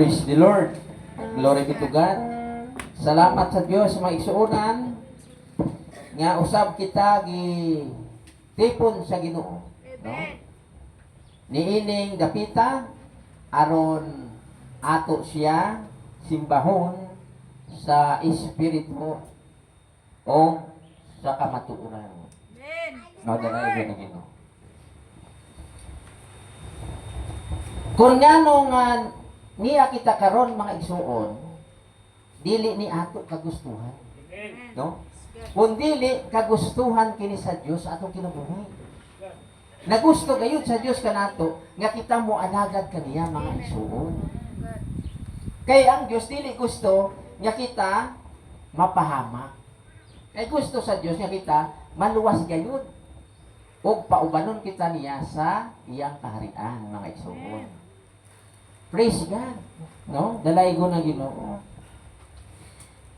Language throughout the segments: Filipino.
Praise the Lord. Glory be to God. Salamat sa Dios mga igsuonan nga usab kita gi tipon sa Ginoo, no? Niining dapita aron ato siya simbahon sa espiritu o sa kamatuoran. Amen. No, dahil na Ginoo. Kung ngano nga niya kita karon mga igsuon, dili ni ato kagustuhan. No? Kung dili kagustuhan kini sa Dios atong kinabuhi. Nagusto gayud sa Dios kanato nga kita mo alagad kaniya mga igsuon. Kay ang Dios dili gusto nga kita mapahamak. Kay gusto sa Dios nga kita maluwas gayud ug paubanon kita niya sa iyang kaharian mga igsuon. Praise God. No? Dalay ko na Ginoo.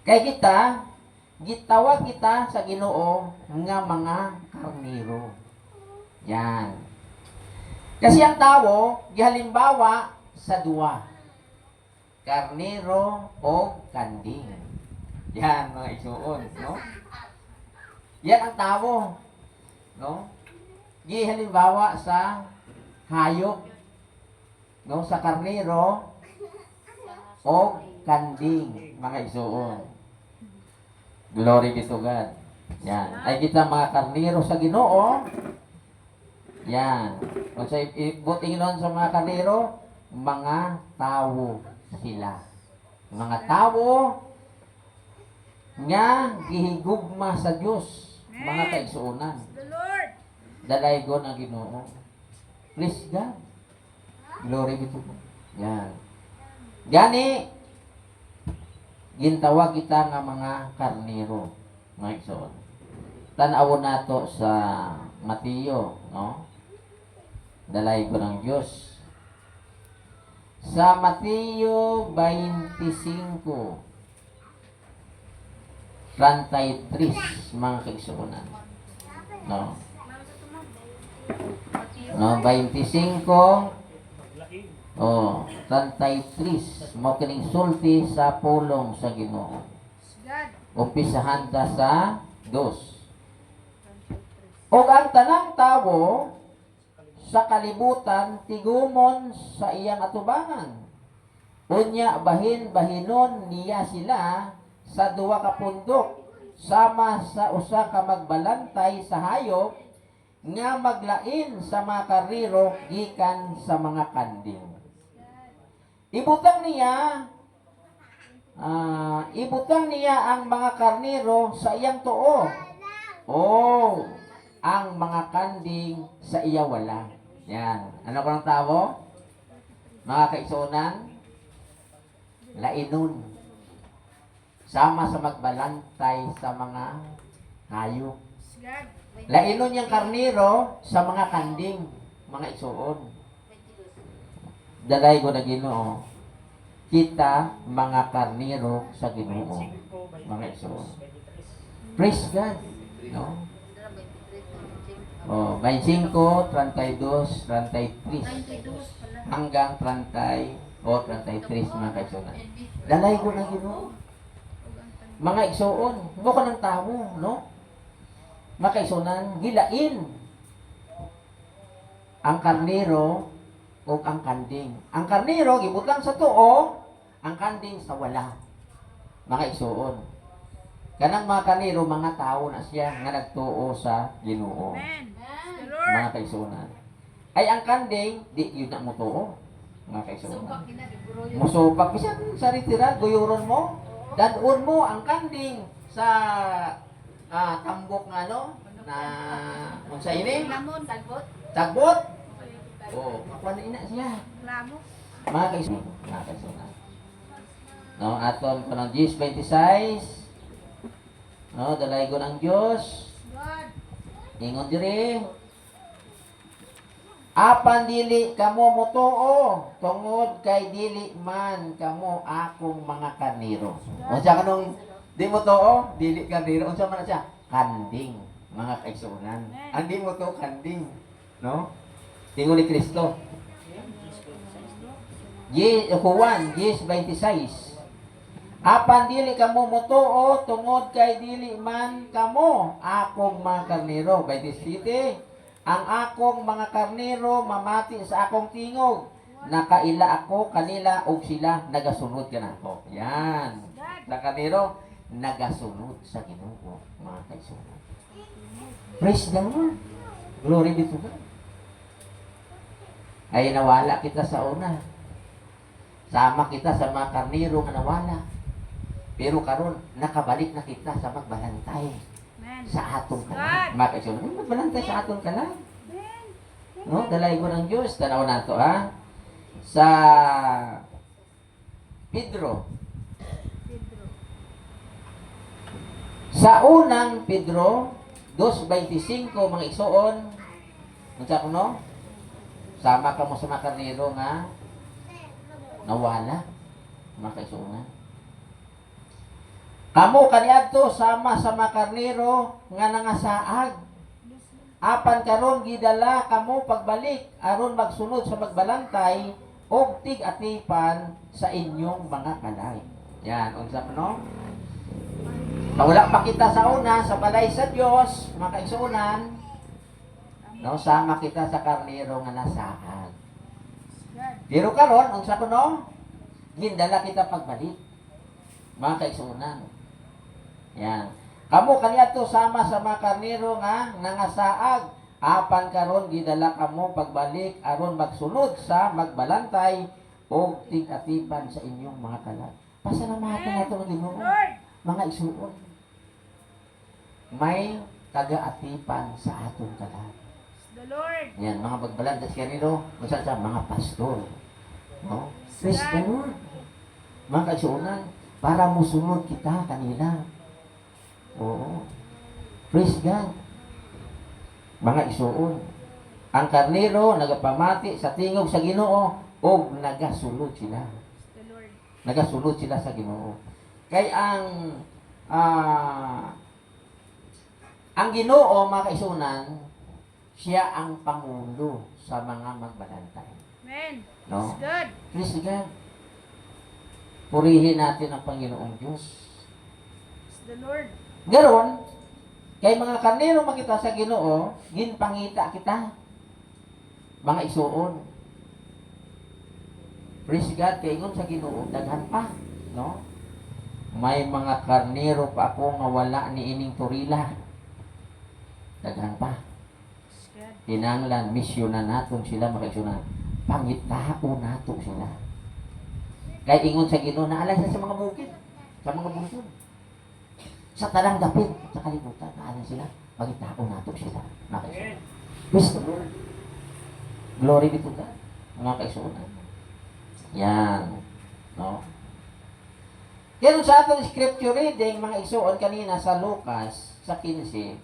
Kay kita, gitawag kita sa Ginoo nga mga karniro. Yan. Kasi ang tao, gihalimbawa sa duwa. Karniro o kanding. Yan, mga igsuon, no? Yan ang tao, no? Gihalimbawa sa hayop, no? Sa karniro o kanding, mga igsuon. Glory be to God. Yan. Ay kita mga karniro sa Ginoo. Yan. Kung sa ibuting nun sa mga karniro, mga tao sila. Mga tao nga gihigugma sa Dios, mga kaigsuonan. Dalay ko na Ginoo. Please God. Glory be to God. Yan. Gani, gintawag kita nga mga karniro, mga igsoon. Tan-awon nato sa Mateo, no? Dalay ko ng Diyos. Sa Mateo 25, 33, mga kaigsuonan. No? No, 25, 33, mo kining sulti sa pulong sa Ginoo. Umpisahan ta sa 2. Og ang tanang tawo sa kalibutan tigumon sa iyang atubangan. Unya bahin-bahinon niya sila sa duwa ka pundok sama sa usa ka magbalantay sa hayop nga maglain sa mga karniro gikan sa mga kanding. Ibutang niya ang mga karniro sa iyang tuo. Oh, ang mga kanding sa iya wala. Yan. Ano ko ng tao? Mga kaigsuonan, lainon. Sama sa magbalantay sa mga hayop. Lainon yung karniro sa mga kanding, mga igsuon. Dalay ko na Ginoo, kita mga karniro sa Ginoo, mga igsuon. Praise God. No? Oh, 25, 32, 33 hanggang 30 o 33 mga kaigsuonan. Dalay ko na Ginoo. Mga igsuon, mo ka ng tao, no? Mga kaigsuonan, gilain ang karniro o ang kanding. Ang karniro gibutang sa tuo, ang kanding sa wala. Mga igsuon. Kanang mga karniro, mga tao na siya nga nagtuo sa Ginoo. Mga kaigsuonan. Ay ang kanding, di yun na mo tuo. Mga kaigsuonan. Musupak bisan sa retira, guyuron mo. Dadun mo ang kanding sa tambok nga no na unsa ini? Tagbot. Oh, makuha na ina siya. Mga kaigsuonan. No, aton ko ng 10:26. No, dalay ko ng Diyos. Ingon diri. Apan dili kamo mutuo, tungod kay dili man kamo akong mga karniro. Unsa kanong di mutuo, dili karniro, unsa man siya? Kanding, mga kaigsuonan. Ang di mutuo kanding, no? Tingon ni Kristo. Juan 10:26. Apan dili kamo motuo tungod kay dili man kamo akong mga karnero. 27. Ang akong mga karnero mamati sa akong tingog. Nakaila ako kanila ug sila nagasunod kanako. Yan. Sa karnero nagasunod sa Ginoo, mga kaigsuonan. Praise the Lord. Glory be to God. Ay nawala kita sa una. Sama kita sa mga karnero nga nawala. Pero karon nakabalik na kita sa magbalantay. Sa atong kalan. Mga kaigsuonan, magbalantay sa atong kalan. No, dalay ko ng Diyos. Tanaw na to, ha? Sa Pedro. Sa unang Pedro 2:25, mga igsoon, unsa kuno? Sama ka mo sa mga karnero nga nawala, mga kaigsuonan. Kamo kaniadto sama sa mga karnero nga nangasaag. Apan karon gidala kamo pagbalik aron magsunod sa magbalantay og tig-atipan sa inyong mga kalay. Yan, unsa no? Wala pa kita sa una sa balay sa Dios, mga kaigsuonan. No, sama kita sa karnero nga nasaad. Pero karon unsa kuno? Gindala kita pagbalik. Mga kaigsuonan. Yan. Kamo kaniadto sama sa mga karnero nga nangasaag. Apan karon gidala kamo pagbalik aron magsunod sa magbalantay o tig-atipan sa inyong mga kalat. Pasalamatan nato ng Ginoo. Mga igsuon. May taga-atipan sa atong kalat. The Lord. Yan, mga magbalantay sa kanino, sa mga pastor. No? Praise the Lord. Mga kaigsuonan, para musunod kita kanila. Oo. Praise God. Mga igsuon. Ang karnero nagapamati sa tingog sa Ginoo o nagasulod sila. Nagasulod sila sa Ginoo. Kay ang Ginoo, mga kaigsuonan, siya ang pangulo sa mga magbalantay. Amen. No? It's good. Praise God. Purihin natin ang Panginoong Diyos. It's the Lord. Garon, kay mga karnero makita sa Ginoo, ginpangita kita. Mga igsuon. Praise God, kay ingon sa Ginoo, daghan pa, no? May mga karnero pa ako nga wala ni ining turila. Daghan pa. It's good. Kinahanglan misyonan naton sila, mga igsuonan. Pangitao nato sila. Kay ingon sa Ginoo, naalay sa mga bukid, sa mga bundok. Sa tanang dapit, sa kalibutan, naalay sila, pangitao nato sila, mga kaigsuonan. Praise the Lord. Glory be to God, mga kaigsuonan. Yan. No? Kaya sa atong scripture reading, mga igsuon kanina sa Lucas, sa 15,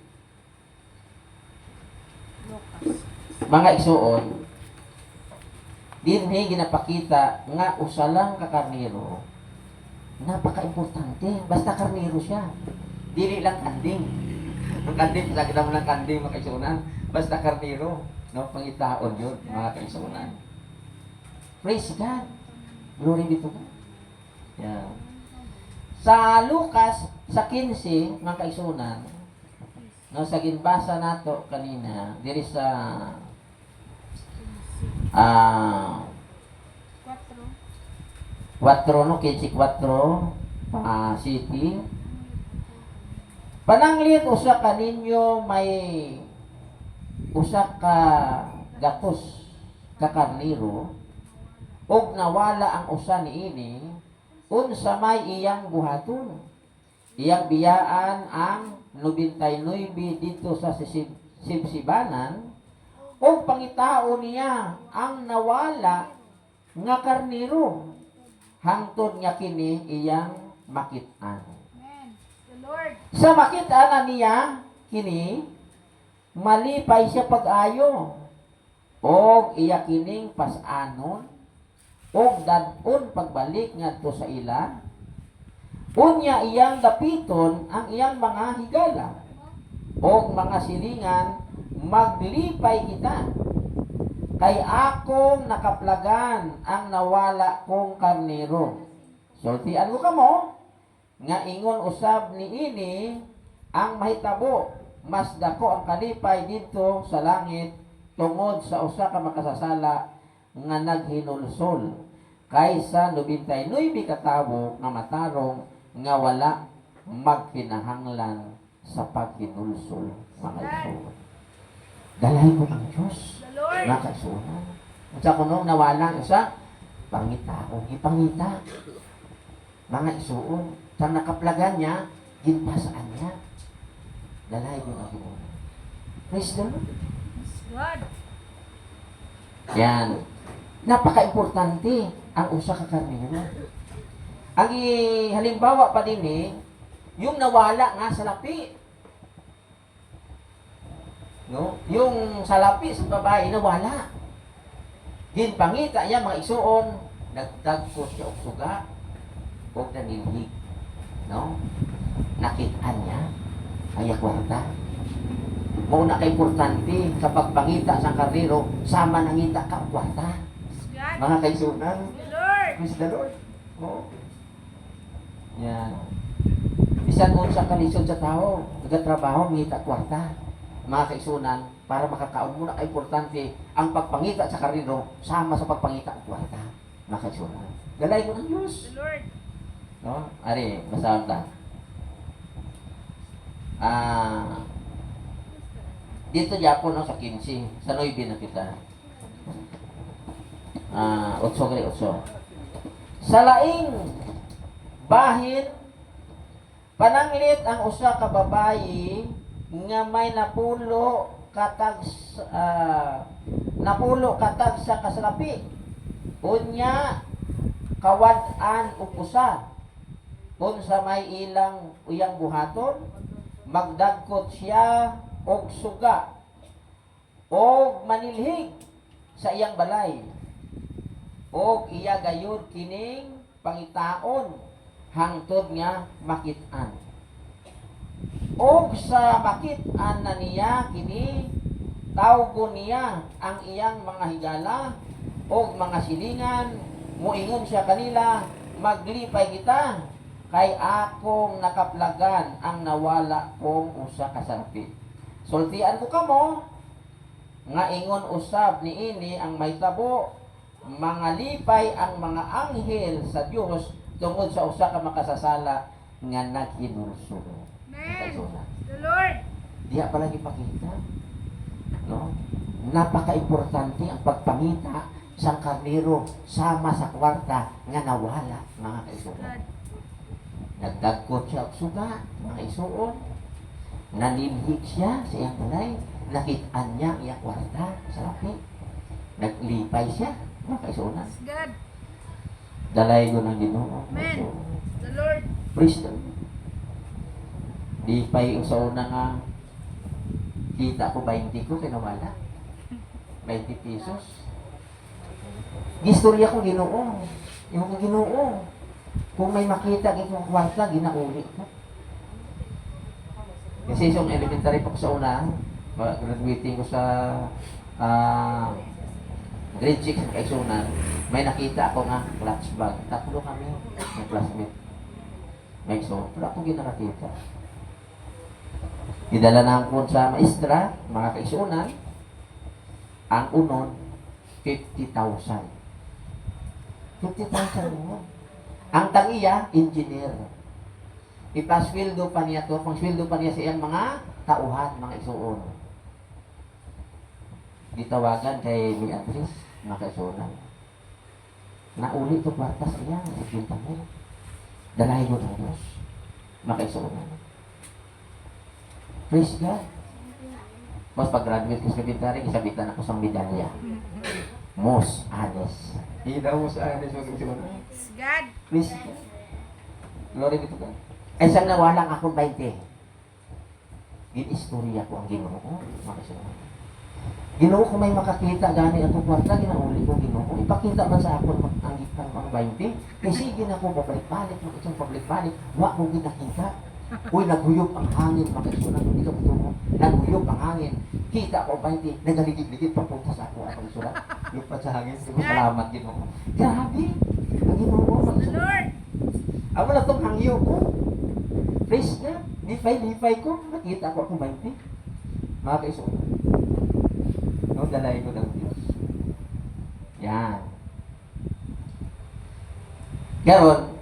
mga igsuon, dinhi ginapakita nga usa lang ka karnero, napaka-importante. Basta karnero siya. Dili lang kanding. Ang kanding, sa kita mo lang kanding, mga kaigsuonan. Basta karnero. No? Pangitaon yun, mga kaigsuonan. Praise God. Glory be to God. Yeah. Sa Lucas, sa 15, mga kaigsuonan, no, sa ginbasa nato kanina, diri sa 4 no, kisi 4 city. Pananglit usa ka ninyo may usa ka gatos ka karnero og nawala ang usa niini unsa may iyang buhaton. Iyang biyaan ang 99 dito sa sibsibanan o pangitao niya ang nawala nga karnero hangtod nga kini iyang makit-an. Amen. The Lord. Sa makit-an niya kini malipay siya pag-ayo og iya kining pas-anon og dad-on pagbalik ngadto sa ila. Unya iyang dapiton ang iyang mga higala og mga silingan maglipay kita kay akong nakaplagan ang nawala kong karnero. Sultian ko kamo, nga ingon usab ni ini, ang mahitabo, mas dako ang kalipay dito sa langit, tungod sa usa ka makasasala, nga naghinulsol, kaysa 99 katawo nga matarong, nga wala magkinahanglan sa paghinulsol, mga iso. Dalahin mo ang Diyos. The Lord. Nakasunan. At sa kunong nawala isa, pangita o ipangita. Mga isuon. Sa nakaplagan niya, ginpasaan niya. Dalahin mo ang Diyos. Praise the Lord. Yes, God. Yan. Napaka-importante ang usa ka karnero. Ang halimbawa pa din yung nawala nga sa lapi. No? Yung salapi sa babae nawala. Ginpangita niya mga isuon, nagdagko siya og suga o nanilhig. No? Nakitaan niya ay kwarta. Mao na kay importante sa pagpangita sa karnero, sama nangita ka og kwarta. Yes, God. Mga kaisunan, The Lord. praise the Lord. Oh. Yan. Bisan unsa ka lisod sa tao, nagatrabaho ngita kwarta. Mga kaisunan, para makakaon mo na importante ang pagpangita sa karino sama sa pagpangita ng kwarta. Mga kaisunan. Galay ko ng Diyos. The Lord. No? Ari, masahan ta. Dito Japon no, sa 15. Sa 9 na kita. 8 kali 8. Sa laing bahin, pananglit ang usa ka babayi nga may napulo katag sa kasalapi. Unya kawad-an ug usa. Unsa may ilang uyang buhaton, magdagkot siya og suga og manilhig sa iyang balay. Og iya gayud kining pangitaon hangtod nga makit-an. Og sa makit-an na niya kini, tawgon niya ang iyang mga higala og mga silingan, muingon siya kanila, maglipay kita, kay akong nakaplagan ang nawala kong usa ka sarpi. Sultian ko kamo, nga ingon usab ni ini ang may tabo, mga lipay ang mga anghel sa Dios tungod sa usa ka makasasala nga naghinulsol. Amen. The Lord. Diya pala ipakita. No? Napaka-importante ang pagpangita sa karnero sama sa kwarta nga nawala, mga kaisuon. Nagdagkot siya og suga, mga isuon. Naninhig siya sa iyang balay. Nakit-an niya ang iyang kwarta sa lapi. Naglipay siya, mga kaisuon. Yes, God. Dalay ko ng Ginoo. Amen. The Lord. Praise the Lord. Di pa yung sa una nga kita ko 20 ko kinawala. 20 pesos. Gistorya ko Ginoo. Yung Ginoo. Kung may makita kong kwarta, ginaulit ko. Kasi yung elementary pa ko sa una, graduating ko sa grade 6 ng kaisunan, may nakita ako nga clutch bag. Tatlo kami ng classmate. May so, wala akong ginakakita. Idala na ako sa maestra, mga kaisunan, ang unon, 50,000. 50,000 mo. Ang tangiya, engineer. Ipasweldo pa niya to, pang sweldo pa niya sa iyang mga tauhan, mga isuon. Ditawagan kay Beatrice, mga kaisunan. Nauli to kwarta sa iya, sa mo. Dalahin mo ng Diyos, mga kaisunan. Praise God. Mas pag-graduate ko sa military, isabitan ako sa medalya. Most honest. Hindi daw most honest. Yes, God. Praise God. Glory be to God. Ay siyang nawalang akong 20. Ginistorya ko ang Ginoo. Makasunan. Ginoo ko may makakita gani atong kwarta, ginauli ko Ginoo. Ipakita man sa akon ang gitang mga 20. Kasi ginako pabalik-balik, itong pabalik-balik, wa ko ginakita. Uy, naghuyop ang hangin, makasunan, hindi ka puto mo. Naghuyop ang hangin. Kita ko 20, nagaligid-ligid papunta sa ako ang sulat. Lupa sa hangin, sige salamat Ginoo. Grabe. Ang Ginoo The Lord. ako na itong hangyo ko. Praise na. Lipay ko. Nakita ko akong 20. Mga kaisunan. No, dalay ko ng Diyos. Yan. Garon,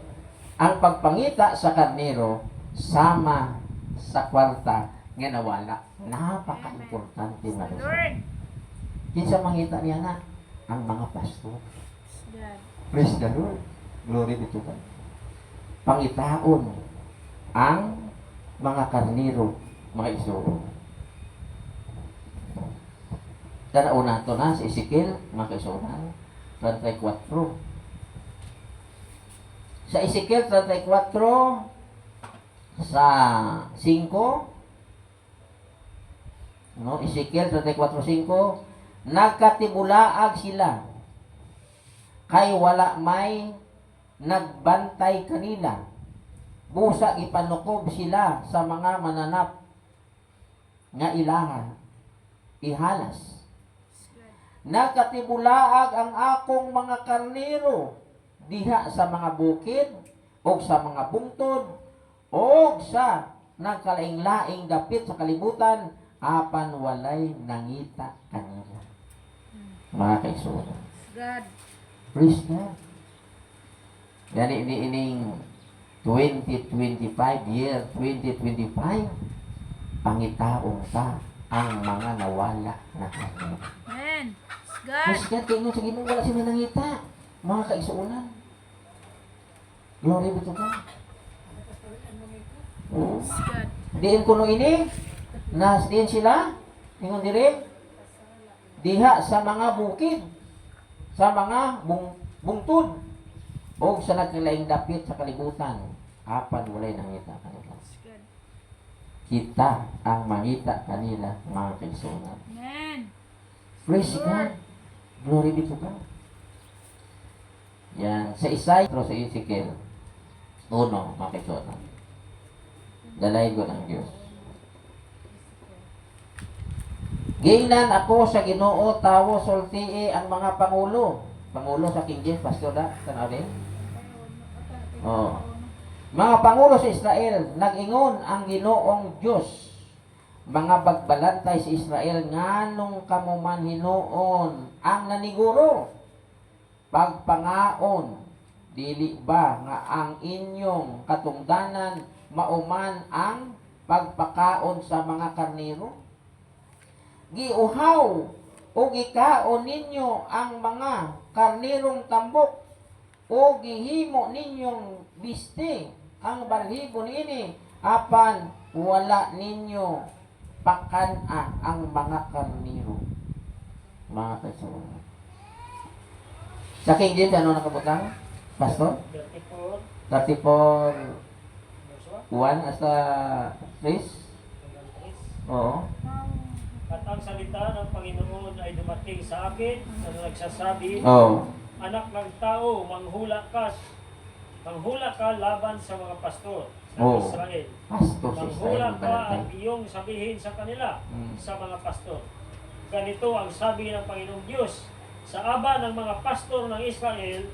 ang pagpangita sa karnero sama sa kwarta nga nawala. Napaka-importante The nga. Lord. Kinsa mangita niya na? Ang mga pastor. God. Praise the Lord. Glory be to God. Pangitaon ang mga karnero, mga isuro. Tanauna to na si Ezekiel, mga kaisunan, 34. Sa Ezekiel 34, sa 5, no, Ezekiel 34:5, nagkatibulaag sila kay wala may nagbantay kanila. Busa ipanukob sila sa mga mananap nga ilaha ihalas. Nagkatibulaag ang akong mga karnero diha sa mga bukid o sa mga bungtod o sa nagkalaing-laing dapit sa kalibutan apan walay nangita kanila. Mga kaisunan. God. Praise God. Yan ining 2025 year 2025 pangitaong ta ang mga nawala na kanila. Amen. God. Praise God. Tingnan sa Ginoo wala sila nangita. Mga kaisunan. Glory be to God. Oo. God. Diin kuno ini nas din sila ingon diri diha sa mga bukid sa mga bungtod o sa nagkalaing dapit sa kalibutan apan walay nangita kanila. God. Kita ang mangita kanila mga kaisunan. Amen. Praise God. Glory be to God. Yan sa Isaiah sa Ezekiel 1 mga kaisunan. Dalay ko ng Diyos. Gingnan ako sa Ginoo tawo sultii ang mga pangulo. Pangulo sa King James, pastor da, tanaw din. Oh. Mga pangulo sa Israel, nag-ingon ang Ginoong Diyos. Mga bagbalantay sa Israel nganong kamo man hinuon ang naniguro. Pagpangaon dili ba nga ang inyong katungdanan mauman ang pagpakaon sa mga karnero? Giuhaw o gikaon ninyo ang mga karnerong tambok o gihimo ninyong biste ang balhibo niini apan wala ninyo pakana ang mga karnero. Mga kaisunan. Sa King James, ano nakabutang? Pastor? 34 1 hasta 3? Oo. At ang salita ng Panginoon ay dumating sa akin na nagsasabi, Oo. Anak ng tao, manghula ka laban sa mga pastor sa Oo. Israel. Pastor sa Manghula Israel. ka at iyong sabihin sa kanila, sa mga pastor. Ganito ang sabi ng Panginoong Diyos, sa aba ng mga pastor ng Israel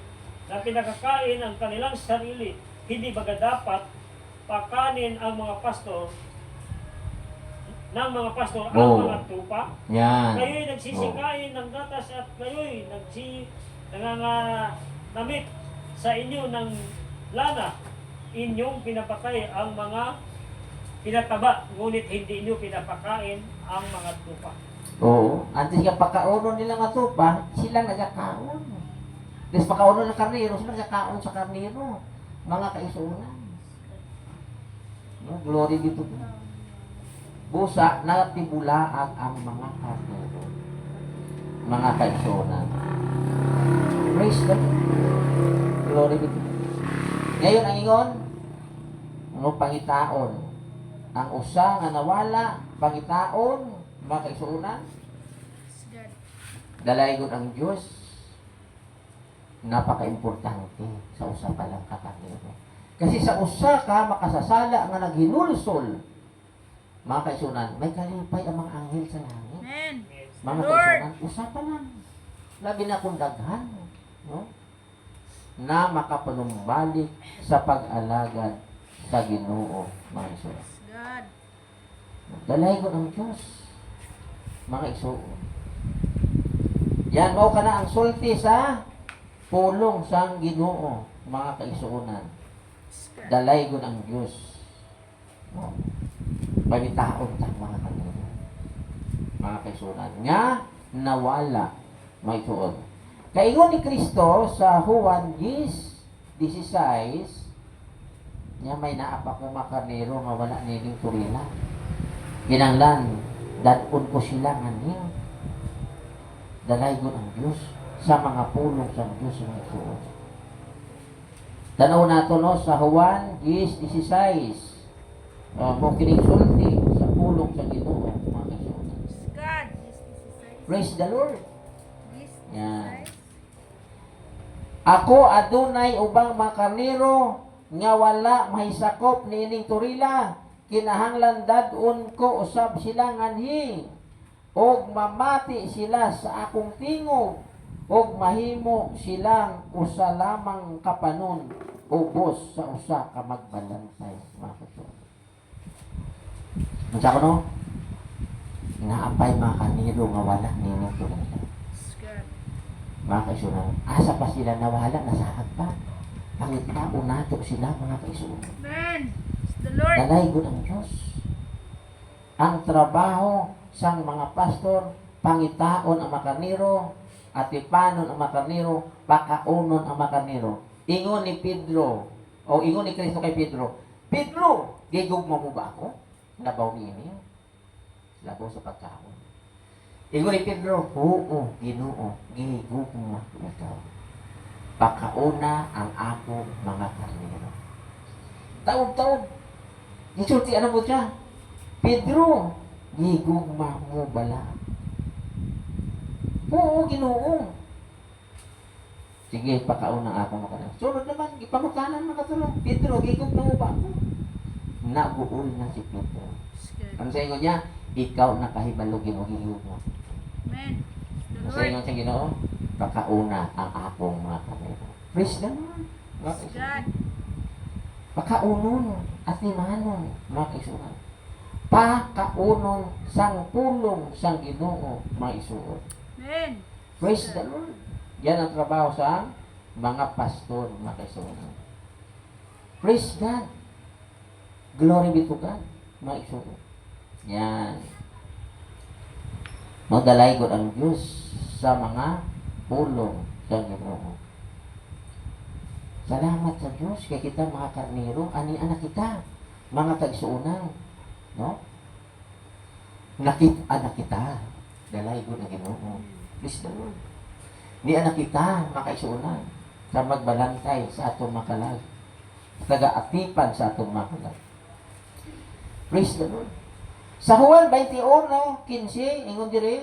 na pinakakain ang kanilang sarili, hindi baga dapat pakanin ang mga pastor ng mga pastor ang Oo. mga tupa? Yan. Kayo'y nagsisikain ng gatas at kayo'y nanganamit sa inyo ng lana. Inyong pinapatay ang mga pinataba, ngunit hindi inyo pinapakain ang mga tupa. Oo. Antes nga pagkaunon nila nga tupa, sila nagkakaon. Tapos pagkaunon ng karnero, sila nagkakaon sa karnero. Mga kaisunan. No, glory be to God. Busa, natibulaag ang mga karnero. Mga kaisunan. Praise God. Glory be to God. Ngayon ang ingon, ano pangitaon? Ang usa nga nawala, pangitaon, mga kaisunan, God. dalaygon ang Diyos, napaka-importante sa usa pa lang kakarnero. Kasi sa usa ka makasasala nga naghinulsol, mga kaisunan, may kalipay ang mga anghel sa langit. Amen. Mga Lord. kaisunan, usapan lang. Labi na kung daghan, no? Na makapanumbalik sa pag-alagad sa Ginoo, mga isunan. Yes, God. Dalay ko ng Diyos, mga isuon. Yan, mao ka na ang sulti sa pulong sang Ginoo, mga kaisuunan. Yes, God. Dalay ko ng Diyos. No? Panitaon ta, mga kanina. Mga kaisunan. Nga, nawala, mga isuon. Kaingon ni Kristo sa Juan 10:16, niya may naapa ko makarnero nga wala niling turila. Ginanglan, dadun ko sila nga niya. Dalay ko ang Diyos sa mga pulong sa Diyos ng isuon. Tanaw nato no sa Juan 10:16. Mo kining sulti sa pulong sa Ginoo, mga isuon. Yes, God. Yes, this is size. Praise the Lord. This is Yan. size. Ako adunay ubang mga karnero nga wala mahisakop niining turila. Kinahanglan dadun ko usab sila nganhi. Og mamati sila sa akong tingog. Og mahimo silang usa lamang kapanon ubos sa usa ka magbalansay. Mga kasunod. Unsa ko no? Naapay mga karnero nga wala niining turila. Yes, God. Mga kaisunan, asa pa sila nawala, nasahag pa. Pangitao nato sila, mga kaisunan. Amen. It's the Lord. Dalay ko ng Diyos. Ang trabaho sang mga pastor, pangitaon ang makarniro, at ipanon ang makarniro, pakaunon ang makarniro. Ingon ni Pedro, o ingon ni Kristo kay Pedro, Pedro, gigugma mo ba ako? Labaw niya. Labaw sa pagkaon. Ingon ni Pedro, oo, Ginoo, gihigugma ikaw. Pakauna ang ako mga karnero. Taon-taon, gisulti ano mo siya? Pedro, gihigugma mo bala. Oo, Ginoo. Sige, pakauna ang ako mga karnero. Sunod naman, ipangutanan mga katulong. Pedro, gihigugma mo ba ako? Naguol na si Pedro. Yes, God. Ang sa ingon niya, ikaw nakahibalo Ginoo, gihigugma. Amen. It's the Sa Lord. ingon sa Ginoo, pakauna ang akong mga karnero. Praise the Lord. Mga Yes, kaisunan. God. Pakaunon at limanon, mga kaisunan. Pakaunon sang pulong sang Ginoo, mga isuon. Amen. Praise the Lord. Yan ang trabaho sa mga pastor, mga kaisunan. Praise God. Glory be to God, mga isuon. Yan. Magdalay ko ang Diyos sa mga pulong sa Ginoo. Salamat sa Diyos kay kita mga karnero, ani anak kita, mga kaigsuonan, no? Anak kita, dalay ko na Ginoo. Please the Lord. Ni anak kita, mga kaigsuonan, sa magbalantay sa atong makalag, taga-atipan sa atong makalag. Praise the Lord. Sa Juan 21:15, ingon diri,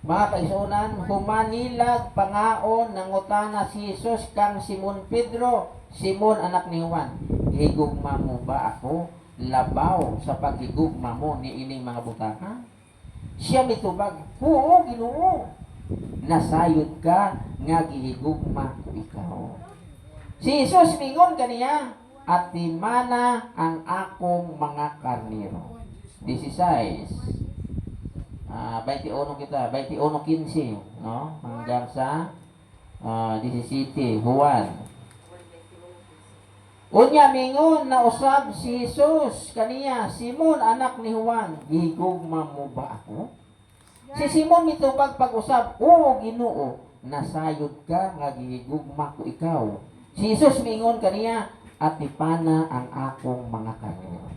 mga kaisunan, humanilag pangaon nangutana si Jesus kang Simon Pedro, Simon anak ni Juan. Higugma mo ba ako? Labaw sa paghigugma mo ni ining mga butaka? Siya mitubag, oo, Ginoo. Nasayod ka nga gihigugma ko ikaw. Si Jesus mingon kaniya, at timana ang akong mga karnero. 16. 21 kita, 21:15, no? Hanggang sa 17, Juan. Unya mingon na usab si Jesus kaniya, Simon anak ni Juan, gihigugma mo ba ako? Si Simon mitubag pag-usab, oo, Ginoo, nasayod ka nga gihigugma ko ikaw. Si Jesus mingon kaniya, at ipana ang akong mga karnero.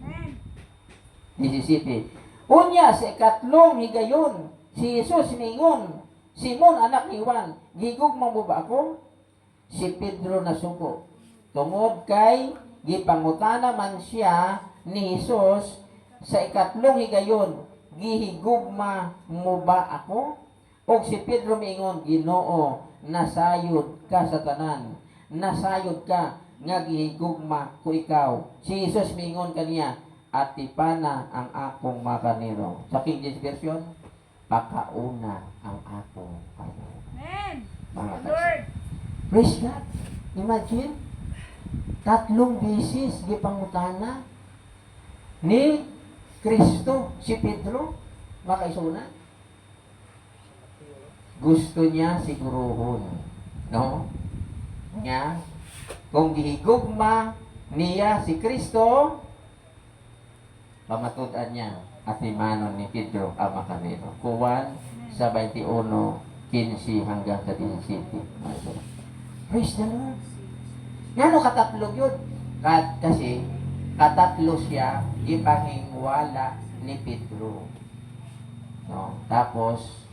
17. Unya sa ikatlong higayon, si Jesus mingon, Simon anak ni Juan, gigugma mo ba ako? Si Pedro nasuko. Tungod kay gipangutana man siya ni Jesus sa ikatlong higayon, gihigugma mo ba ako? Og si Pedro mingon, Ginoo, nasayod ka sa tanan. Nasayod ka nga gihigugma ko ikaw. Si Jesus mingon kaniya, at tipana ang akong mga karnero. Sa King James Version, pakauna ang akong karnero. Amen. Mga The Lord. Praise God. Imagine, 3 beses gipangutana ni Kristo si Pedro, makaisunan. Gusto niya siguruhon, no? Nga, kung gihigugma niya si Kristo, pamatudan niya at imanon ni Pedro ang makanero. Kuwan sa 21:15 hanggang sa 17. Praise the Lord. Ngano katatlog yun? Kasi katatlo siya ipahingwala ni Pedro. No? Tapos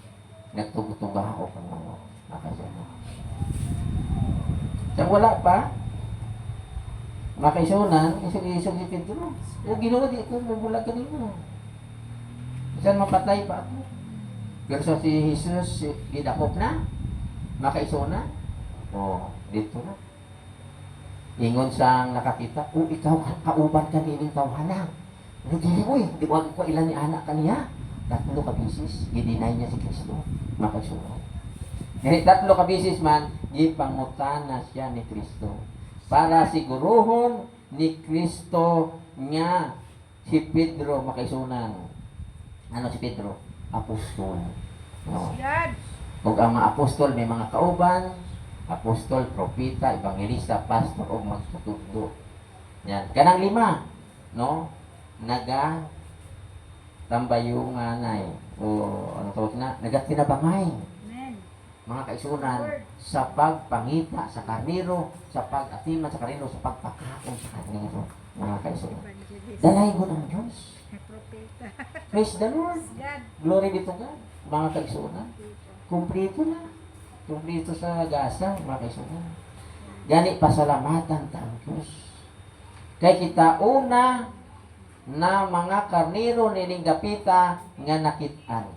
nagtugtugah ako kung ano. Nakasama. Saan wala pa? Makaisunan, isog-isog si Pedro. O Ginoo, di ko mabulag ka nimo. Saan mapatay pa ako? Pero sa si Jesus, gidakop na. Makaisunan. O, dito na. Ingon sang nakakita, o ikaw, kauban ka niling tawhana. Ano dili mo eh, di wag ko ilan ni anak kaniya. 3 ka bisis, gidinay niya si Kristo. Makaisunan. Ngayon, 3 ka bisis man, gipangutana siya ni Kristo. Para siguruhon ni Kristo nga si Pedro makaisunan. Ano si Pedro? Apostol. No. God. Ug ang mga apostol may mga kauban, apostol, propeta, evangelista, pastor o magtutugdo. Yan. Kanang 5, no? Naga tambayunganay o ano tawag na? Nagatinabangay. Amen. Mga kaisunan sa pagpangita sa karnero, sa pag-atiman sa karnero, sa pagpakaon sa karnero. Mga kaisunan. Evangelist. Dalay ko ng Diyos. Propeta. Praise the Lord. God. Glory be to God. Mga kaisunan. Kumplito na. Kumplito sa gasa, mga kaisunan. Gani pasalamatan ta ang Diyos. Kay kita una na mga karnero nining gapita nga nakitaan.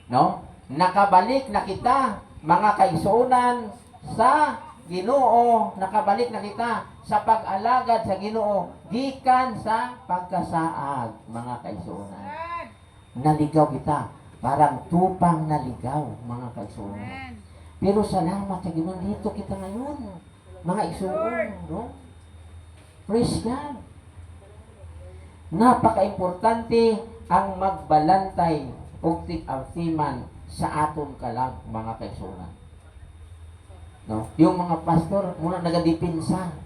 No? Nakabalik na kita, mga kaisunan, sa Ginoo. Nakabalik na kita sa pag-alagad sa Ginoo gikan sa pagkasaag, mga kaisunan. God. Naligaw kita, parang tupang naligaw, mga kaisunan. Amen. Pero salamat sa Ginoo, dito kita ngayon, mga isuon, no? Praise God. Napaka-importante ang magbalantay o tig-artiman sa aton kalag, mga kaisunan. No? Yung mga pastor, muna nagadipinsa.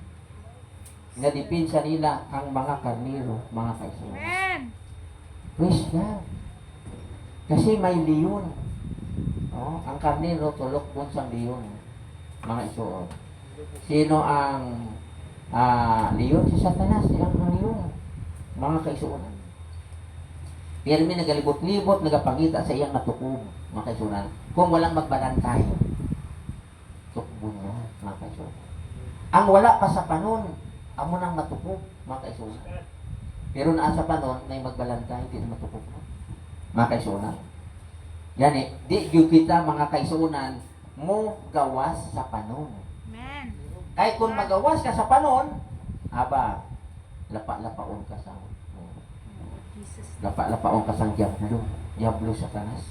Nagadipinsa nila ang mga karnero, mga kaisunan. Amen. Praise God. Kasi may leon. No? Ang karnero, tulok po sa leon. Mga isuon. Sino ang leon? Si Satanas, ang leon. Mga kaisunan. Pero may nagalibot-libot, nagapangita sa iyang natukob, mga kaisunan. Kung walang magbalantay, tukbo niya, mga kaisunan. Ang wala pa sa panon, amo nang matukob, mga kaisunan. Pero naa sa panon, may magbalantay, hindi na matukob. Mga kaisunan. Yan eh, di yung kita, mga kaisunan, mo gawas sa panon. Amen. Kahit kung magawas ka sa panon, aba, lapa-lapaon ka sa Jesus. lapa-lapaon ka sa Diablo Satanas.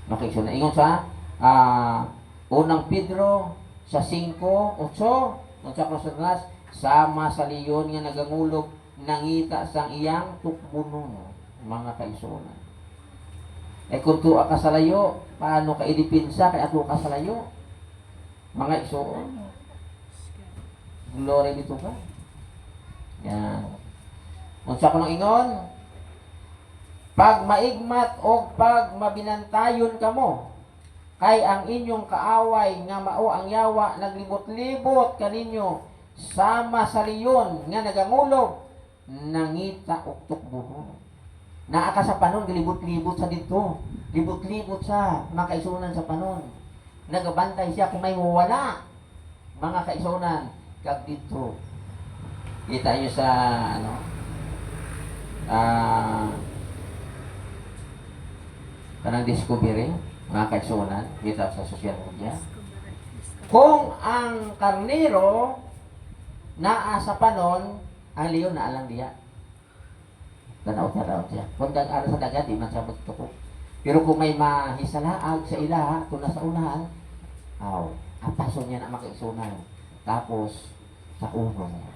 Makikita ingon sa unang Pedro sa 5:8, unsa ka Satanas sama sa leon nga nagangulog nangita sang iyang tukbunon, mga kaisunan. Kung tuwa ka sa layo, paano ka idipinsa kay ato ka sa layo? Mga isuon. Glory be to God. Yan. Unsa ko nang ingon? Pag maigmat o pag mabinantayon kamo, kay ang inyong kaaway nga mao ang yawa naglibot-libot kaninyo sama sa leon nga nagangulog nangita og tukbuhon. Naa ka sa panon galibot-libot sa dito. Libot-libot sa mga kaisunan sa panon. Nagabantay siya kung may mawala. Mga kaisunan kag dito. Kita nyo sa kanang discovery, mga kaisunan, kita sa social media. Kung ang karnero naa sa panon, ang leon na alang diya. Tanaw siya. Kung ano sa dagat, di man siya magtuko. Pero kung may mahisalaag sa ilaha, ito na sa unahan, atason niya na makaisunan. Tapos, sa uno niya.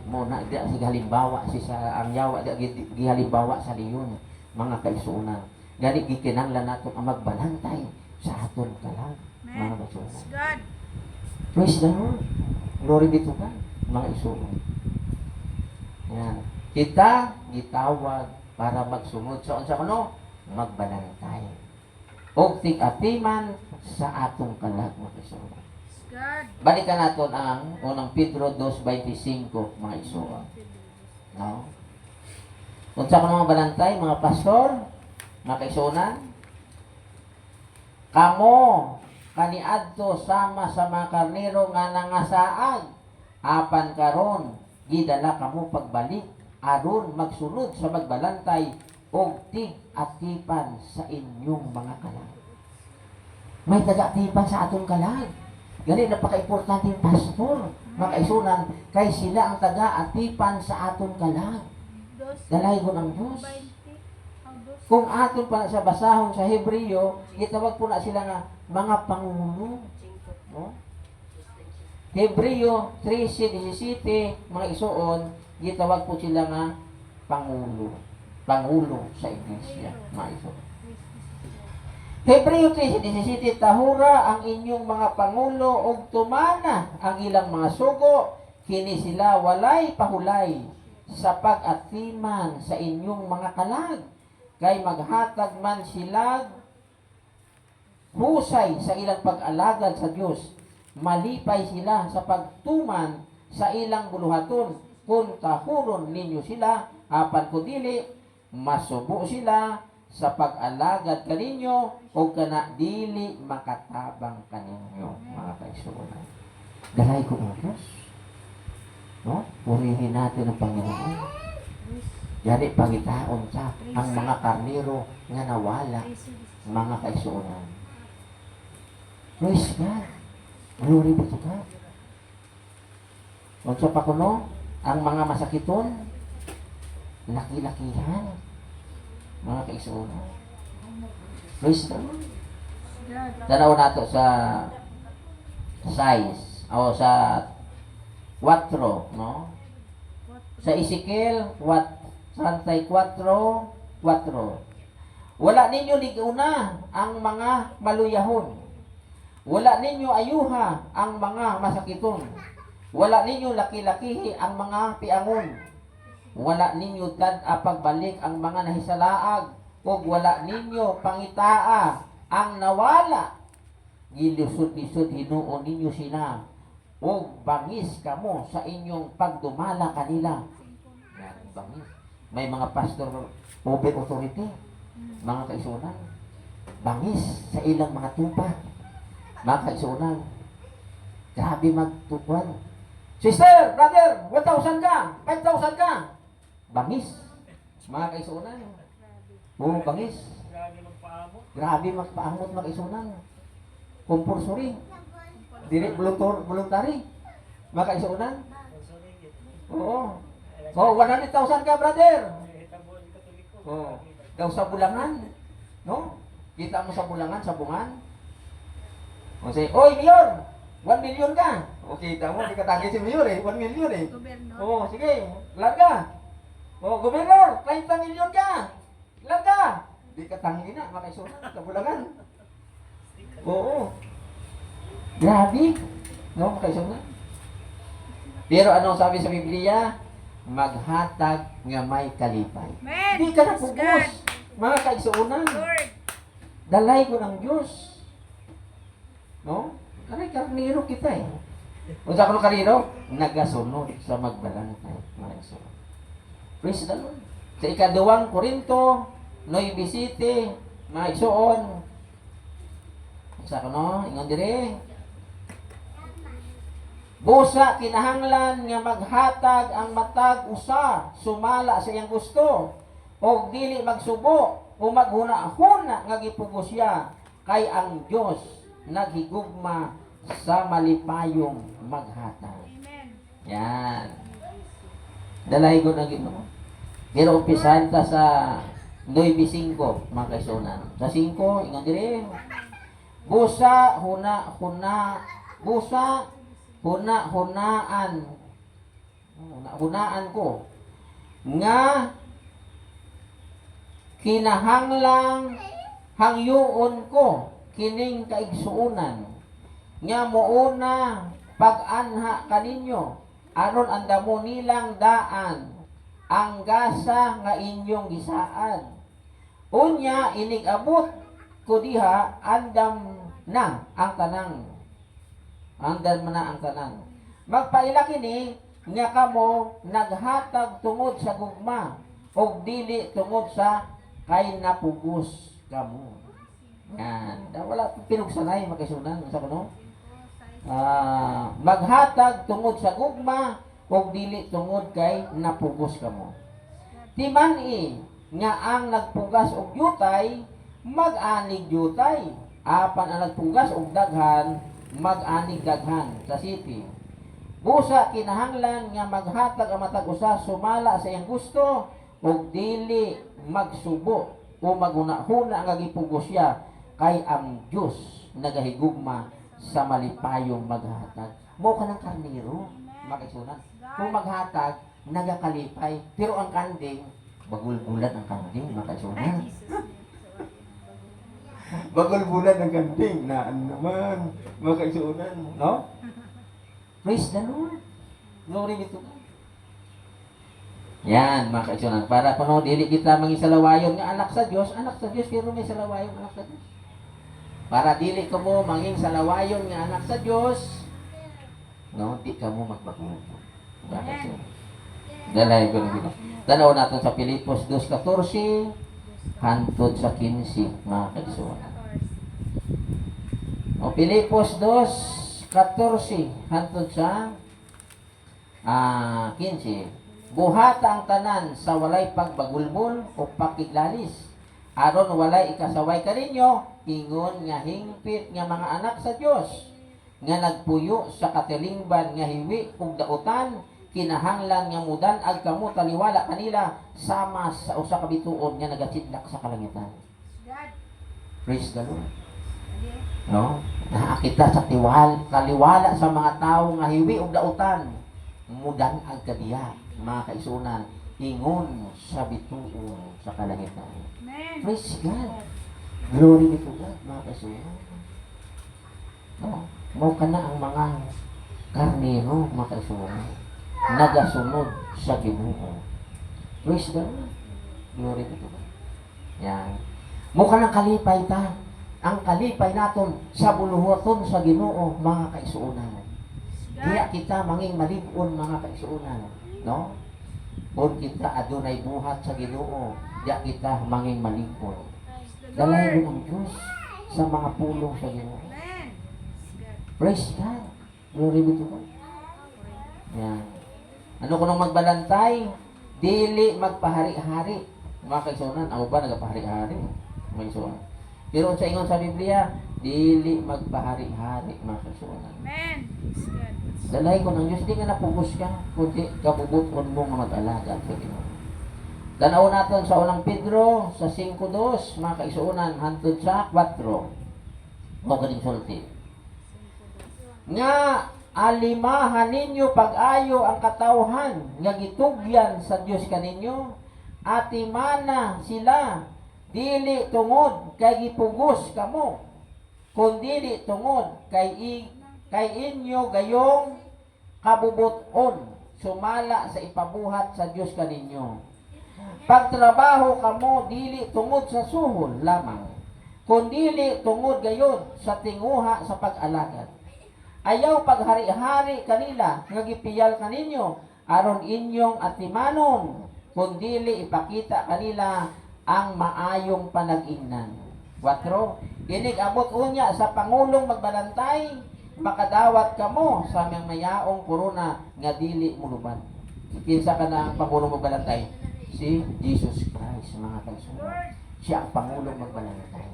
Muna, di si halimbawa, si sa ang yawa, di halimbawa sa liyon, mga kaisunan. Gani, gikinanglan natin ang magbalantay sa aton kalang, mga kaisunan. God. Praise the Lord. Glory be to God, mga isunan. Yan. Kita gitawag para magsunod sa unsa kuno magbalantay. Og tig-atiman sa atong kalag, mga isunan. God. Balikan natin ang unang Pedro 2:25, mga isunan. No? Unsa kuno mga balantay, mga pastor, mga kaisunan? Kamo kaniadto sama sa mga karnero nga nangasaag apan karon gidala kamo pagbalik aron magsunod sa magbalantay og tig-atipan sa inyong mga kalag. May taga-atipan sa atong kalag. Gani napaka-importante yung pastor, mga kaisunan, kay sila ang taga-atipan sa atong kalag. Dalay ko ng Diyos. Kung aton pa sa basahon sa Hebreo, gitawag po na sila nga mga pangulo. No? Hebreo 3:17, mga isuon, gitawag po sila nga pangulo. Pangulo sa iglesia, mga isuon. Hebreo 3:17, tahura ang inyong mga pangulo og tumana ang ilang mga sugo, kini sila walay pahulay sa pag-atiman sa inyong mga kalag. Kay maghatag man sila husay sa ilang pag-alagad sa Dios, malipay sila sa pagtuman sa ilang buluhaton, kung tahuron ninyo sila, apan ko dili, masubo sila sa pag-alagad kaninyo, o kana dili makatabang kaninyo, mga kaisunan. Dalay ko ang Diyos. No? Purihin natin ang Panginoon. Yari pangitaon sa ang mga karnero nga nawala, mga kaisunan. Praise God. Glory be to God. Unsa pa kuno ang mga masakiton, laki-lakihan, mga kaisunan. Praise the Lord. Tanaw nato sa size o sa 4, no? Sa Ezekiel 34:4. Wala ninyo liguna ang mga maluyahon. Wala ninyo ayuha ang mga masakiton. Wala ninyo laki-lakihi ang mga piangon. Wala ninyo dad-a pagbalik ang mga nahisalaag, ug wala ninyo pangitaa ang nawala. Gilusod-lisod hinuon ninyo sila, ug bangis kamo sa inyong pagdumala kanila. Yan, bangis. May mga pastor over authority, mga kaisunan, bangis sa ilang mga tupa, mga kaisunan. Grabe magtutuan. Sister, brother, 1,000 ka, 5,000 ka. Bangis, mga kaisunan. Oo, bangis. Grabe magpaamot. Grabe magpaamot, mga kaisunan. Compulsory. Dili voluntary. Mga kaisunan. Oo. Oh, 100,000 ka, brother. Oh, daw sa bulangan. No? Kita mo sa bulangan, sa bungan. O say, oy, Mayor, 1 million ka. O kita mo, di katanggi si Mayor 1 million Gobyerno. Oh, sige, larga. Oh, Gobernador, 30 million ka. Larga. Di katanggi na, makaisunan sa bulangan. Oo. Grabe. No, makaisunan. Pero anong sabi sa Biblia? Maghatag nga may kalipay. Amen. Di ka na Praise pugos, mga kaisunan. Lord. Dalay ko ng Diyos. No? Kanay karniro kita eh. Kung sa kano karniro, nagasunod sa magbalantay. Mga kaisunan. Praise the Lord. Sa ika-2 Korinto, 9:7, mga isuon. Sa kano, ingon dire. Busa kinahanglan nga maghatag ang matag usa sumala sa iyang gusto, o dili magsubo o maghuna-huna nga gipugos siya, kay ang Dios naghigugma sa malipayong maghatag. Amen. Yan. Dalay ko na Ginoo. Pero umpisahan ta sa 9:5, mga kaisunan. Sa 5, ingon diri. Busa, hunaan ko. Nga, kinahanglang hangyoon ko, kining kaigsuunan. Nga mouna, pag-anha kaninyo, aron ang damo nilang daan, ang gasa nga inyong gisaan. Unya, inig-abot ko diha, andam na ang tanang. Andam na ang tanang. Magpaila kini, nga kamo, naghatag tungod sa gugma, o dili tungod sa kay napugos kamo. Yan. Wala pinugsanay, magkasunan. Sa kuno? Maghatag tungod sa gugma, o dili tungod kay napugos kamo. Timani nga ang nagpugas og yutay, mag-anig yutay. Apan ang nagpugas og daghan, mag-anig daghan sa city. Busa kinahanglan nga maghatag ang matag usa sumala sa iyang gusto ug dili magsubo o maghuna-huna nga gipugos siya kay ang Dios nagahigugma sa malipayong maghatag. Mo ka ng karnero, makisunan. Kung maghatag, nagakalipay, pero ang kanding bagul-bulan ang kanding, makasunan. Bagul-bulan ang kanding na ano naman, makasunan, no? Praise the Lord. Glory be to God. Yan, mga kaisunan. Para kuno dili kita manging salawayon nga anak sa Dios, pero may salawayon anak sa Dios. Para dili ka mo manging salawayon nga anak sa Dios, no, di ka mo magbago. Mga kaisunan. Dalay ko nito. Tanaw natin sa Pilipos 2:14 hantod sa 15, mga kaisunan. O Pilipos 2:14 hantod sa 15. Buhata ang tanan sa walay pagbagulmol o pakiglalis. Aron walay ikasaway kaninyo, ingon nga hingpit nga mga anak sa Dios nga nagpuyo sa katilingban nga hiwi ug dautan, kinahanglan nga mudan-ag kamo taliwala kanila sama sa usa ka bituon nga nagasidlak sa kalangitan. Praise the Lord. No? Nakakita sa taliwala sa mga tao nga hiwi ug dautan, mudan-ag kadiya, mga kaisunan, ingon sa bituon sa kalangitan. Praise God. Glory be to God, mga kaisunan. No? Mau ka na ang mga karnero, mga kaisunan, nagasunod sa Ginoo. Praise God. Glory be to God. Yan. Mau ka ng kalipay ta. Ang kalipay naton sa buluhaton sa Ginoo, mga kaisunan. Kaya kita manging malibon, mga kaisunan. No? Kung kita adunay buhat sa Ginoo, diya kita manging malipon. Dalay mo ang Diyos sa mga pulong sa Ginoo. Praise God. Glory be to God. Yan. Ano ko nung magbalantay? Dili magpahari-hari. Mga kaisunan, ako ba nagpahari-hari? Mga kaisunan. Pero sa ingon sa Biblia, dili magpahari-hari, mga kaisunan. Amen. Dalay ko ng Diyos, di ka napugos ka, kundi kabubuton mo nga mag-alaga sa Ginoo. Tanaw natin sa unang Pedro, sa 5:2, mga kaisunan, hantod sa 4. O galing sulti. Nga, alimahan ninyo pag-ayo ang katawhan, nga gitugyan sa Diyos kaninyo, atimana sila, dili tungod kay gipugos kamo, kundi tungod kay inyo gayong kabubuton sumala sa ipabuhat sa Dios kaninyo. Pagtrabaho kamo dili tungod sa suhol lamang, kundi tungod gayon sa tinguha sa pag-alagad. Ayaw paghari-hari kanila nga gipiyal kaninyo aron inyong atimanon, kundi ipakita kanila ang maayong panag-ingnan. 4. Inig abot unya sa pangulong magbalantay, makadawat kamo sa mga mayaong korona nga dili muluban. Kinsa ka na ang pangulong magbalantay? Si Jesus Christ, mga kaisunan. Siya ang pangulong magbalantay.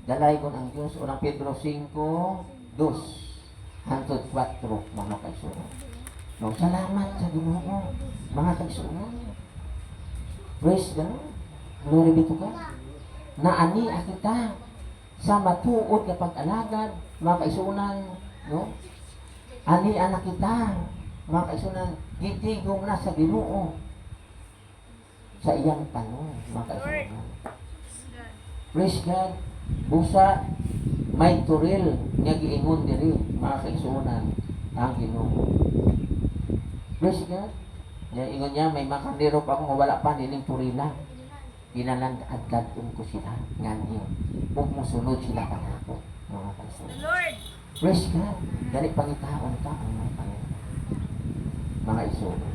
Dalay ko ng Diyos, unang Pedro 5:2 hangtod 4, mga kaisunan. No, salamat sa Ginoo, mga kaisunan. Praise God. Glory be to God. Naani kita sa matuod na pag-alagad, mga kaisunan, no? Ani anak kita, mga kaisunan, gitigong na sa Ginoo sa iyang tanong, mga kaisunan. Praise God. Busa may turil nga giingon diri, mga kaisunan, ang Ginoo. Praise God. Yung ingon niya, may makandero pa akong wala pa nining turilan. Ginalang agad-un ko sila. Ngayon, huwag mo sunod sila kanako. Mga kaisunan. Lord. Praise God. Dali pangitaon ka ang mga Panginoon. Mga isunan.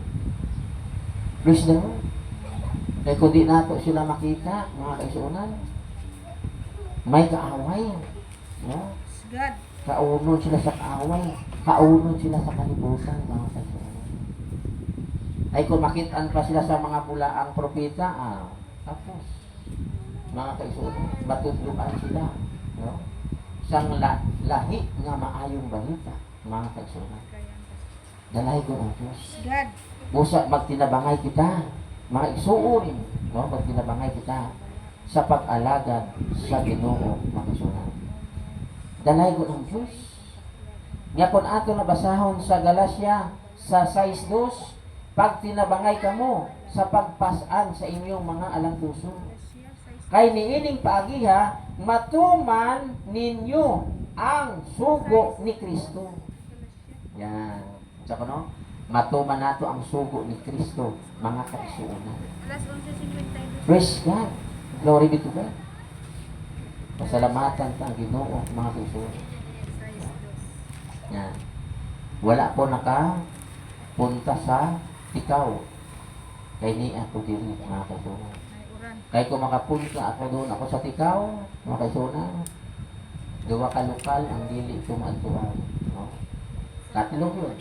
Praise the Lord. Kaya kung di nato sila makita, mga kaisunan, may kaaway. No? God. Kaunod sila sa kaaway. Kaunod sila sa kalibutan, mga kaisunan. Ay kung makitaan pa sila sa mga bulaang propeta, tapos, mga kaisunan, matutluan sila. No? Sang lahi nga maayong balita, mga kaisunan. Dalay ko ang Diyos. God. Busa magtinabangay kita, mga isuon, no? Magtinabangay kita sa pag-alagad sa Ginoo, mga kaisunan. Dalay ko ang Diyos. Nga kung ato nabasahon sa Galacia sa 6:2, pag tinabangay kamo sa pagpasan sa inyong mga alang-puso. Kay niining paagiha, matuman ninyo ang sugo ni Kristo. Yan. Sa no? Matuman nato ang sugo ni Kristo, mga kaisunan. Alas 11:52. Praise God. Glory be to God. Pasalamatan ta ang Ginoo, mga kaisunan. Yan. Wala po nakapunta sa ikaw. Kay ni ako diri, mga kaisunan. Kay kung makapunta ako doon, ako sa tikaw, mga kaisunan, gawa ka lokal ang dili tumantuan. No? Katilog yun.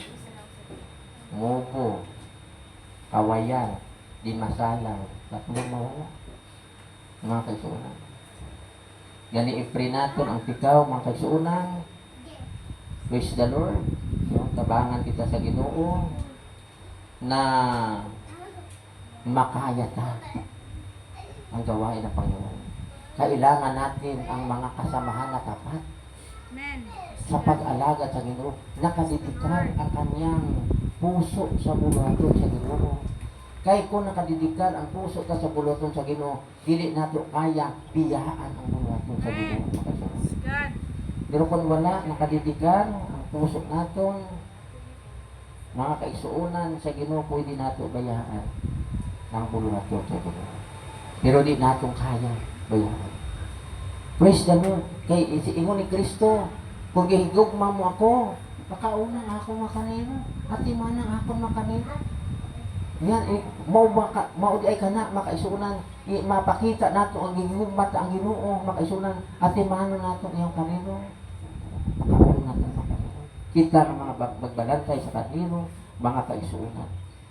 Mubo, kawayan, di masalaw, tatlong mawala. Mga kaisunan. Gani i-pray natin ang tikaw, mga kaisunan. Praise the Lord. No? Tabangan kita sa Ginoo na makaya ta ang gawain ng Panginoon. Kailangan natin ang mga kasamahan na tapat Amen. sa pag-alaga sa Ginoo. Nakadedikar ang kanyang puso sa buluhaton sa Ginoo. Kaya kung nakadedikar ang puso ka sa buluhaton sa Ginoo, dili nato kaya biyaan ang buluhaton sa Ginoo. God. Pero kung wala, nakadedikar ang puso naton, mga kaisuunan sa Ginoo, pwede nato bayaan ang buluhaton sa Ginoo. Pero di natong kaya bayaan. Praise the Lord. Kay ingon ni Kristo, kung gihigugma mo ako, makauna ako makanino, at imanang ako makanino. Yan, mao di ay kana, makaisunan, mapakita nato ang gihigugma ta ang Ginoo, makaisunan, at imanang nato iyong kanino. Makauna nato makanino. Kita ng mga magbalantay sa kanino, mga kaisunan.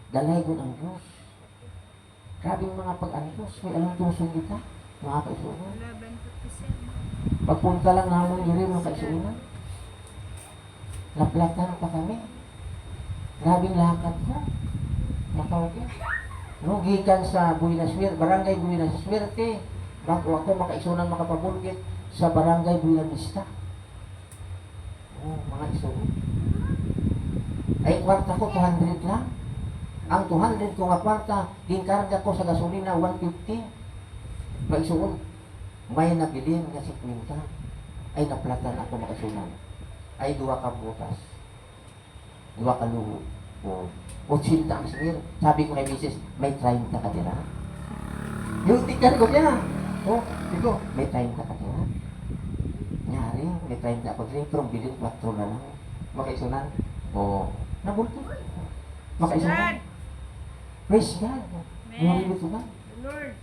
Dalaygon ang Diyos. Grabing mga pag-antos, may alang tusong kita, mga kaisunan. 11:57. Pagpunta lang namin yun mga kaisunan. Naplatan pa kami. Grabing lakad na. Nakawagin. No, gikan sa Buenas Suerte, Barangay Buenas Suerte. Bago ako makaisunan makapabulgit sa Barangay Buena Vista. Oh, mga isunan. Ay, kwarta ko 200 lang. Ang 200 ko nga kwarta, ginkarga ko sa gasolina 150. Maisuon, may nabilin nga 50. Ay, naplatan ako makaisunan. Ay, 2 ka butas. 2 ka luho. O, 80 ang singil. Sabi ko kay Mrs., may 30 ka tira. Yung tikan ko niya. O, digo, may 30 ka tira. Nyari, may 30 ako tira. Pero bilin 4 na lang. Makaisunan. O, nabulto. Makaisunan. Praise God. Glory be to God. Lord.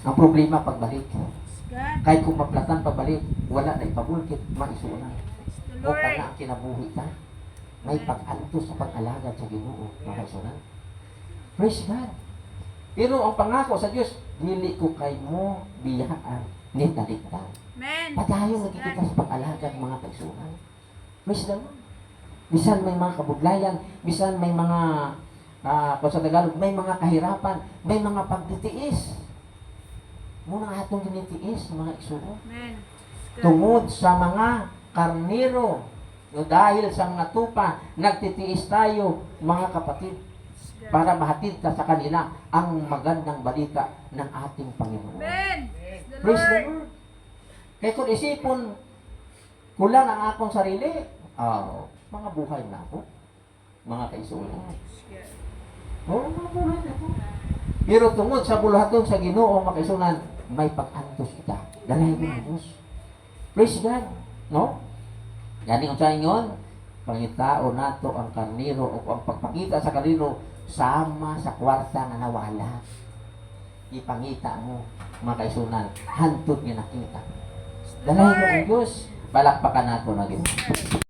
Ang problema pagbalik. God. Kahit kung maplatan pabalik, wala na ipabulkit, maisunan. The O Lord. kana ang kinabuhi ta. May pag-antos sa pag-alagad sa Ginoo, maisunan. Praise God. Pero ang pangako sa Diyos, dili ko kay mo biyaan ni talikdan. Amen. Padayon nagkikita sa pag-alagad mga kaisunan. Praise the Lord. Bisan may mga kabudlayan, bisan may mga kung sa Tagalog, may mga kahirapan, may mga pagtitiis. Muna atong tinitiis, mga igsuon. Amen. Tungod sa mga karnero, no, dahil sa mga tupa, nagtitiis tayo, mga kapatid, para mahatid ka sa kanila ang magandang balita ng ating Panginoon. Amen. The Praise the Lord. Lord. Kaya kung isipon, kulang ang akong sarili, mga buhay na ako, mga kaisunan. Oo, mga buhay na ako. Pero tungod sa bulahaton sa Ginoo, mga kaisunan, may pag-antos kita. Dalahin mo ang Diyos. Praise God. No? Yan yung sa inyon, pangitao nato ang karniro o ang pagpakita sa karniro sama sa kwarta na nawala. Ipangita mo, mga kaisunan, hantod nga nakita. Dalahin mo ang Diyos, palakpakan nato na Ginoo.